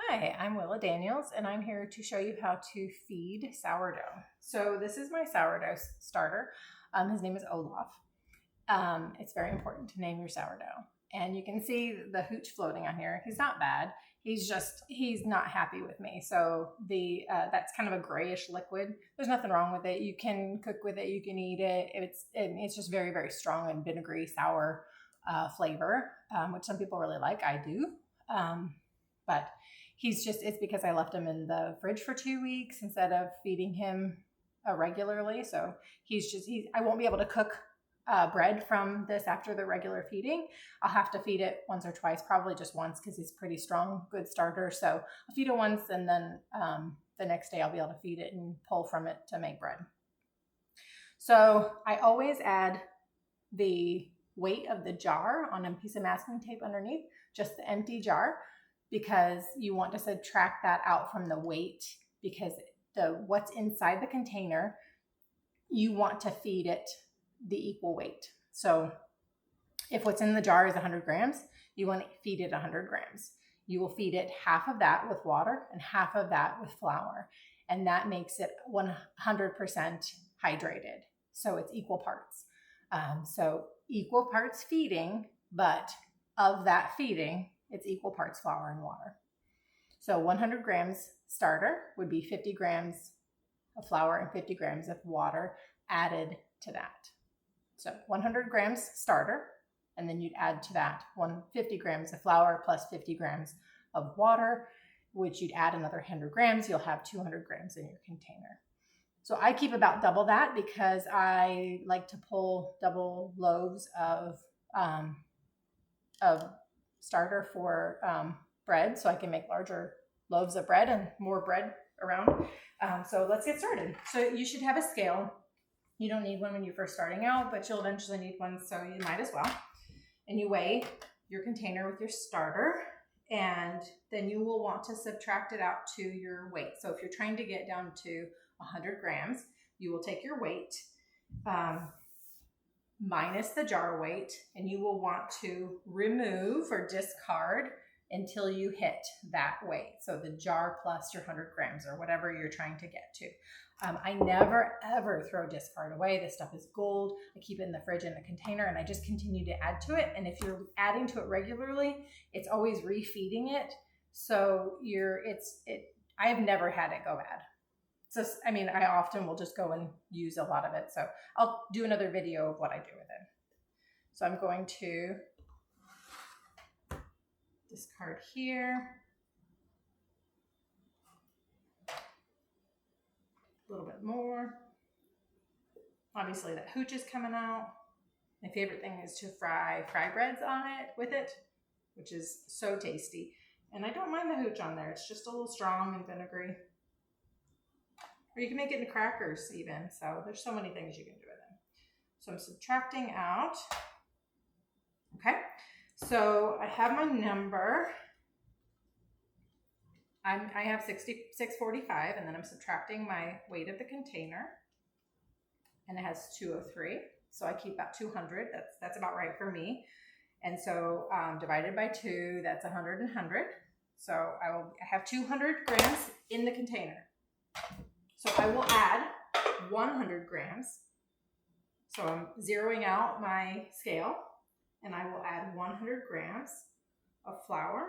Hi, I'm Willa Daniels, and I'm here to show you how to feed sourdough. So this is my sourdough starter. His name is Olaf. It's very important to name your sourdough. And you can see the hooch floating on here. He's not bad. He's not happy with me. So that's kind of a grayish liquid. There's nothing wrong with it. You can cook with it. You can eat it. It's just very, very strong and vinegary, sour flavor, which some people really like. I do. But it's because I left him in the fridge for 2 weeks instead of feeding him regularly. So I won't be able to cook bread from this after the regular feeding. I'll have to feed it once or twice, probably just once because he's pretty strong, good starter. So I'll feed it once, and then the next day I'll be able to feed it and pull from it to make bread. So I always add the weight of the jar on a piece of masking tape underneath, just the empty jar, because you want to subtract that out from the weight, because what's inside the container, you want to feed it the equal weight. So if what's in the jar is 100 grams, you want to feed it 100 grams. You will feed it half of that with water and half of that with flour. And that makes it 100% hydrated. So it's equal parts. So equal parts feeding, but of that feeding, it's equal parts flour and water. So 100 grams starter would be 50 grams of flour and 50 grams of water added to that. So 100 grams starter, and then you'd add to that 150 grams of flour plus 50 grams of water, which you'd add another 100 grams. You'll have 200 grams in your container. So I keep about double that because I like to pull double loaves of starter for bread, so I can make larger loaves of bread and more bread around. So let's get started. So you should have a scale. You don't need one when you're first starting out, but you'll eventually need one, so you might as well. And you weigh your container with your starter, and then you will want to subtract it out to your weight. So if you're trying to get down to 100 grams, you will take your weight minus the jar weight, and you will want to remove or discard until you hit that weight. So the jar plus your 100 grams or whatever you're trying to get to. I never, ever throw discard away. This stuff is gold. I keep it in the fridge in a container, and I just continue to add to it. And if you're adding to it regularly, it's always refeeding it. So I have never had it go bad. So, I often will just go and use a lot of it. So I'll do another video of what I do with it. So I'm going to discard here. A little bit more. Obviously that hooch is coming out. My favorite thing is to fry breads on it with it, which is so tasty. And I don't mind the hooch on there. It's just a little strong and vinegary. Or you can make it into crackers even. So there's so many things you can do with it. So I'm subtracting out. Okay. So I have my number. I have 645, and then I'm subtracting my weight of the container, and it has 203. So I keep about 200. That's about right for me. And so divided by 2, that's 100 and 100. So I have 200 grams in the container. So I will add 100 grams. So I'm zeroing out my scale, and I will add 100 grams of flour.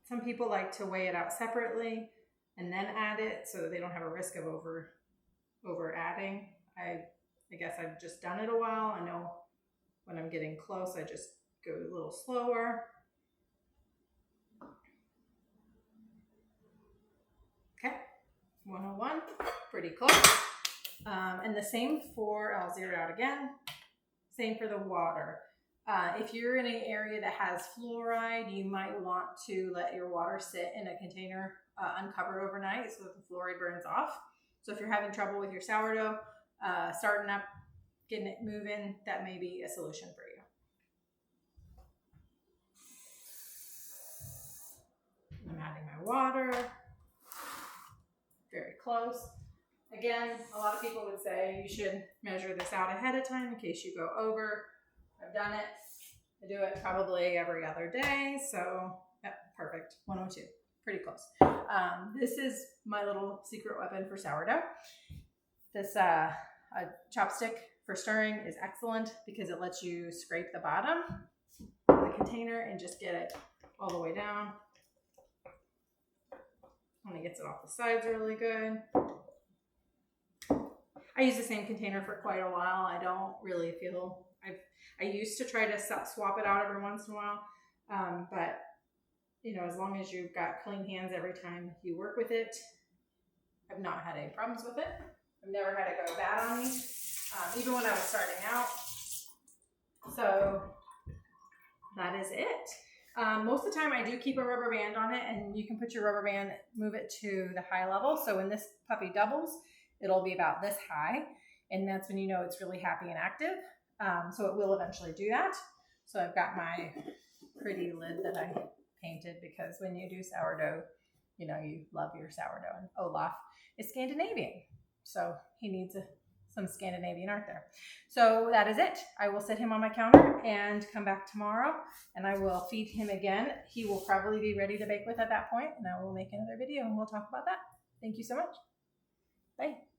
Some people like to weigh it out separately and then add it so that they don't have a risk of over adding. I guess I've just done it a while. I know when I'm getting close, I just go a little slower. Okay, 101, pretty close. And the same I'll zero it out again. Same for the water. If you're in an area that has fluoride, you might want to let your water sit in a container uncovered overnight so that the fluoride burns off. So if you're having trouble with your sourdough, starting up, getting it moving, that may be a solution for you. I'm adding my water. Very close. Again, a lot of people would say you should measure this out ahead of time in case you go over. I've done it. I do it probably every other day. So, yep, perfect. 102. Pretty close. This is my little secret weapon for sourdough. This a chopstick for stirring is excellent because it lets you scrape the bottom of the container and just get it all the way down. And it gets it off the sides really good. I use the same container for quite a while. I don't really feel, I used to try to swap it out every once in a while, but you know, as long as you've got clean hands every time you work with it, I've not had any problems with it. I've never had it go bad on me, even when I was starting out. So that is it. Most of the time I do keep a rubber band on it, and you can put your rubber band, move it to the high level. So when this puppy doubles, it'll be about this high, and that's when you know it's really happy and active. So it will eventually do that. So I've got my pretty lid that I painted because when you do sourdough, you know, you love your sourdough. And Olaf is Scandinavian, so he needs some Scandinavian art there. So that is it. I will set him on my counter and come back tomorrow, and I will feed him again. He will probably be ready to bake with at that point, and I will make another video and we'll talk about that. Thank you so much. Bye.